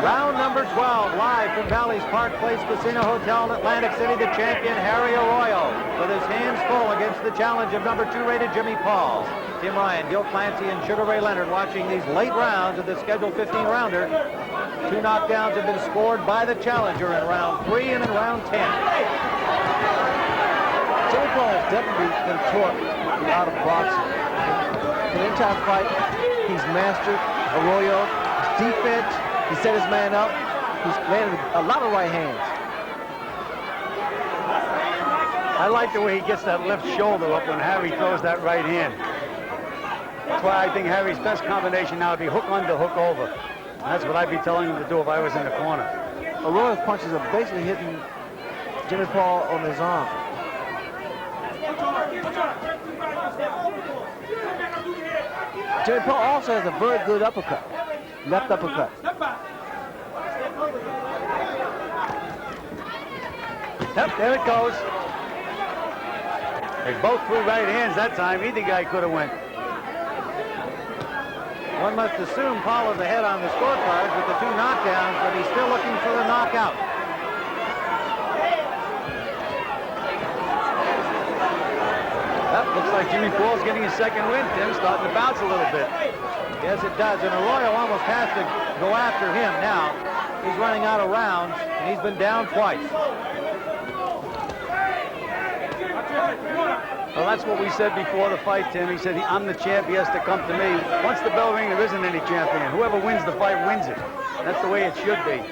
Round number 12, live from Bally's Park Place Casino Hotel in Atlantic City, the champion Harry Arroyo, with his hands full against the challenge of number 2 rated Jimmy Paul. Tim Ryan, Gil Clancy, and Sugar Ray Leonard watching these late rounds of the scheduled 15-rounder. 2 knockdowns have been scored by the challenger in round 3 and in round 10. Jimmy Paul has definitely been taught the art of boxing. In the entire fight, he's mastered Arroyo. His defense, he set his man up. He's landed a lot of right hands. I like the way he gets that left shoulder up when Harry throws that right hand. That's why I think Harry's best combination now would be hook under, hook over. And that's what I'd be telling him to do if I was in the corner. Arroyo's punches are basically hitting Jimmy Paul on his arm. Jimmy Paul also has a very good uppercut, left uppercut. Yep, there it goes. They both threw right hands that time. Either guy could have went. One must assume Paul is ahead on the scorecards with the 2 knockdowns, but he's still looking for the knockout. That looks like Jimmy Paul's getting his second win. Tim's starting to bounce a little bit. Yes, it does, and Arroyo almost has to go after him now. He's running out of rounds, and he's been down twice. Well, that's what we said before the fight, Tim. He said, I'm the champ, he has to come to me. Once the bell rings, there isn't any champion. Whoever wins the fight wins it. That's the way it should be.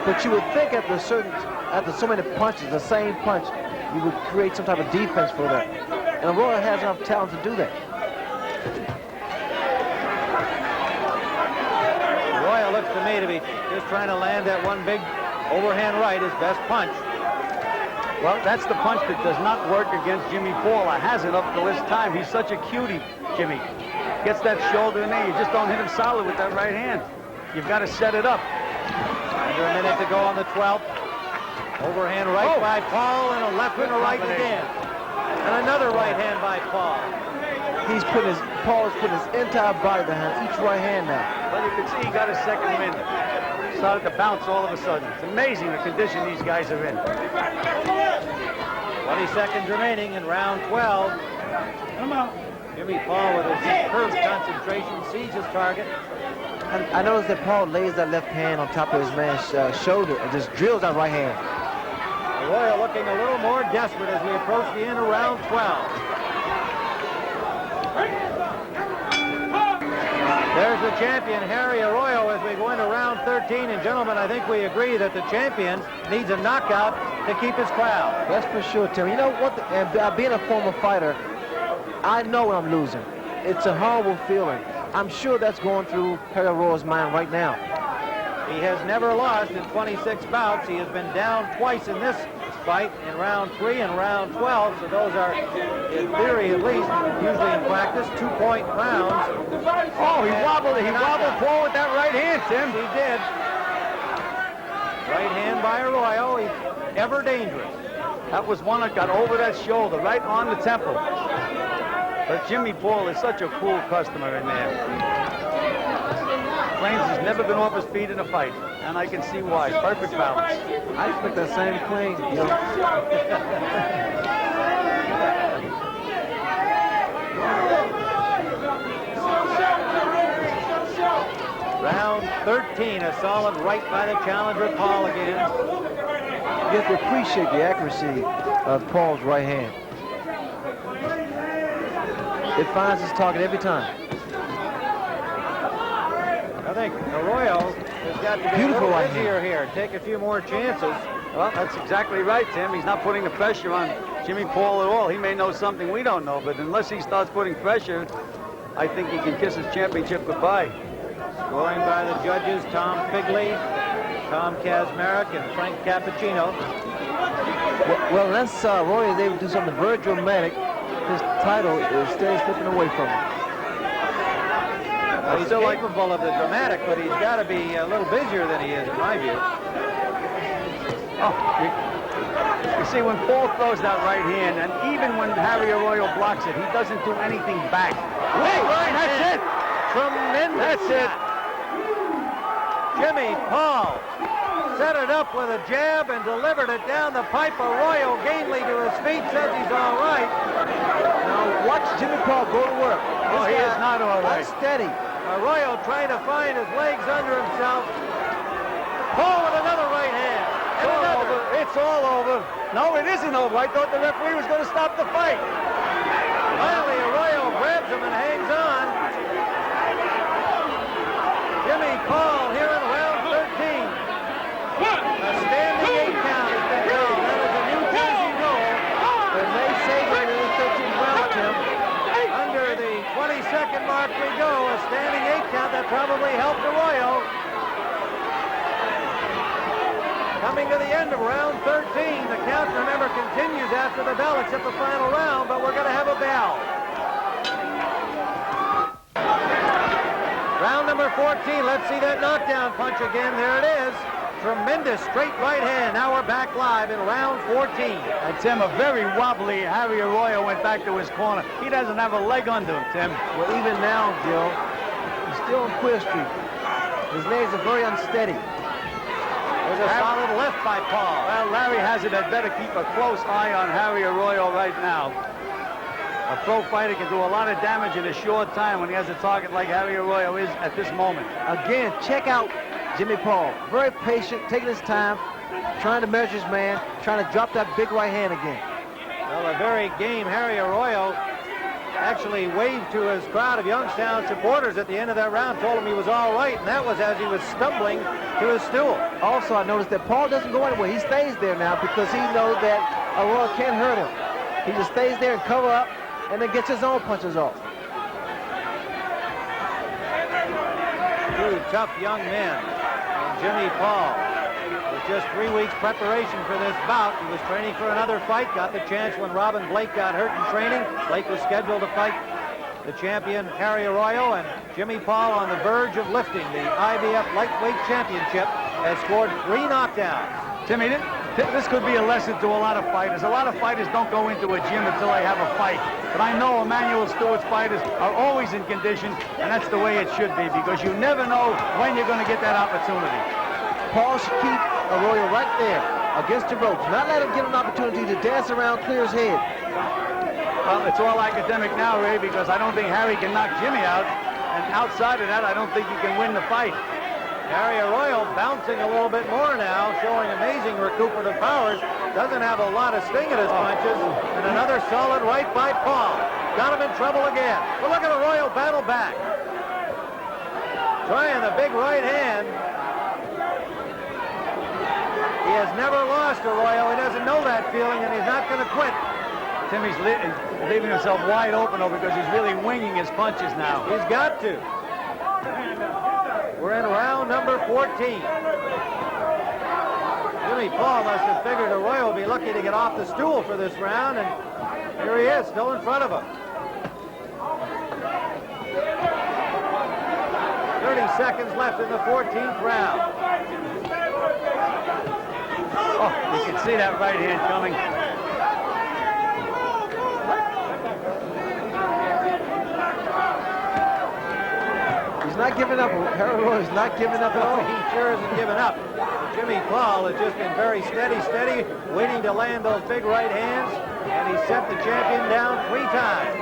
But you would think after so many punches, the same punch, you would create some type of defense for that. And Arroyo has enough talent to do that. Arroyo looks to me to be just trying to land that one big overhand right, his best punch. Well, that's the punch that does not work against Jimmy Paul. It hasn't up till this time. He's such a cutie, Jimmy. Gets that shoulder in there. You just don't hit him solid with that right hand. You've got to set it up. Under a minute to go on the 12th. Overhand right by Paul and a left and a right again. And another right hand by Paul. Paul is putting his entire body behind each right hand now. Well, you can see he got his second win. Started to bounce all of a sudden. It's amazing the condition these guys are in. 20 seconds remaining in round 12. Come on. Jimmy Paul with his superb concentration sees his target. And I noticed that Paul lays that left hand on top of his man's shoulder and just drills that right hand. Arroyo looking a little more desperate as we approach the end of round 12. There's the champion, Harry Arroyo, as we go into round 13. And gentlemen, I think we agree that the champion needs a knockout to keep his crowd. That's for sure, Tim. You know what? Being a former fighter, I know when I'm losing. It's a horrible feeling. I'm sure that's going through Harry Arroyo's mind right now. He has never lost in 26 bouts. He has been down twice in this fight, in round 3 and round 12. So those are, in theory at least, usually in practice, 2-point rounds. Oh, he wobbled Paul with that right hand, Tim. He did. Right hand by Arroyo. He's ever dangerous. That was one that got over that shoulder, right on the temple. But Jimmy Paul is such a cool customer in there. Claims he's never been off his feet in a fight, and I can see why. Perfect balance. I expect that same claim. You know. Round 13, a solid right by the challenger, Paul again. You have to appreciate the accuracy of Paul's right hand. It finds its target every time. I think Arroyo has got to be Beautiful a little right busier here, take a few more chances. Well, that's exactly right, Tim. He's not putting the pressure on Jimmy Paul at all. He may know something we don't know, but unless he starts putting pressure, I think he can kiss his championship goodbye. Scoring by the judges, Tom Figley, Tom Kazmarek, and Frank Cappuccino. Well, unless Arroyo is able to do something very dramatic, his title is still slipping away from him. Well, he's still capable of the dramatic, but he's got to be a little busier than he is, in my view. Oh, you see, when Paul throws that right hand, and even when Harry Arroyo blocks it, he doesn't do anything back. Wait, that's it! Tremendous. That's it. Jimmy Paul set it up with a jab and delivered it down the pipe. Arroyo gamely to his feet, says he's all right. Now watch Jimmy Paul go to work. Oh, he is not all right. Unsteady. Arroyo trying to find his legs under himself. Paul with another right hand. And It's all another. over. It's all over. No, it isn't over. I thought the referee was going to stop the fight. Finally, Arroyo grabs him and hangs on. Jimmy Paul here in round 13. A standing 8 count has been called. That is a New Jersey rule. It may save him in the 13th round, Tim. Under the 20-second mark we go. A standing 8 count that probably helped Arroyo. Coming to the end of round 13. The count, remember, continues after the bell, except the final round, but we're going to have a bell. Round number 14. Let's see that knockdown punch again. There it is. Tremendous straight right hand. Now we're back live in round 14. And Tim, a very wobbly Harry Arroyo went back to his corner. He doesn't have a leg under him, Tim. Well, even now, Joe, he's still on queer street. His legs are very unsteady. There's a solid left by Paul. Well, Larry has it. Had better keep a close eye on Harry Arroyo right now. A pro fighter can do a lot of damage in a short time when he has a target like Harry Arroyo is at this moment. Again, check out Jimmy Paul. Very patient, taking his time, trying to measure his man, trying to drop that big right hand again. Well, a very game Harry Arroyo actually waved to his crowd of Youngstown supporters at the end of that round, told him he was all right, and that was as he was stumbling to his stool. Also, I noticed that Paul doesn't go anywhere. He stays there now because he knows that Arroyo can't hurt him. He just stays there and cover up and then gets his own punches off. Two tough young men. And Jimmy Paul, with just 3 weeks preparation for this bout, he was training for another fight, got the chance when Robin Blake got hurt in training. Blake was scheduled to fight the champion Harry Arroyo, and Jimmy Paul on the verge of lifting the IBF lightweight championship, has scored 3 knockdowns. Timmy, this could be a lesson to a lot of fighters. A lot of fighters don't go into a gym until they have a fight. But I know Emmanuel Stewart's fighters are always in condition, and that's the way it should be, because you never know when you're going to get that opportunity. Paul should keep Arroyo right there against the ropes. Not let him get an opportunity to dance around, clear his head. Well, it's all academic now, Ray, because I don't think Harry can knock Jimmy out. And outside of that, I don't think he can win the fight. Harry Arroyo bouncing a little bit more now, showing amazing recuperative powers. Doesn't have a lot of sting in his punches. And another solid right by Paul. Got him in trouble again. But look at Arroyo battle back. Trying the big right hand. He has never lost, Arroyo. He doesn't know that feeling, and he's not going to quit. Timmy's leaving himself wide open though, because he's really winging his punches now. He's got to. We're in round number 14. Jimmy Paul must have figured Arroyo would be lucky to get off the stool for this round, and here he is, still in front of him. 30 seconds left in the 14th round. Oh, you can see that right hand coming. He's not giving up. Harry Arroyo is not giving up at all. He sure isn't giving up. Jimmy Paul has just been very steady, waiting to land those big right hands, and he set the champion down 3 times.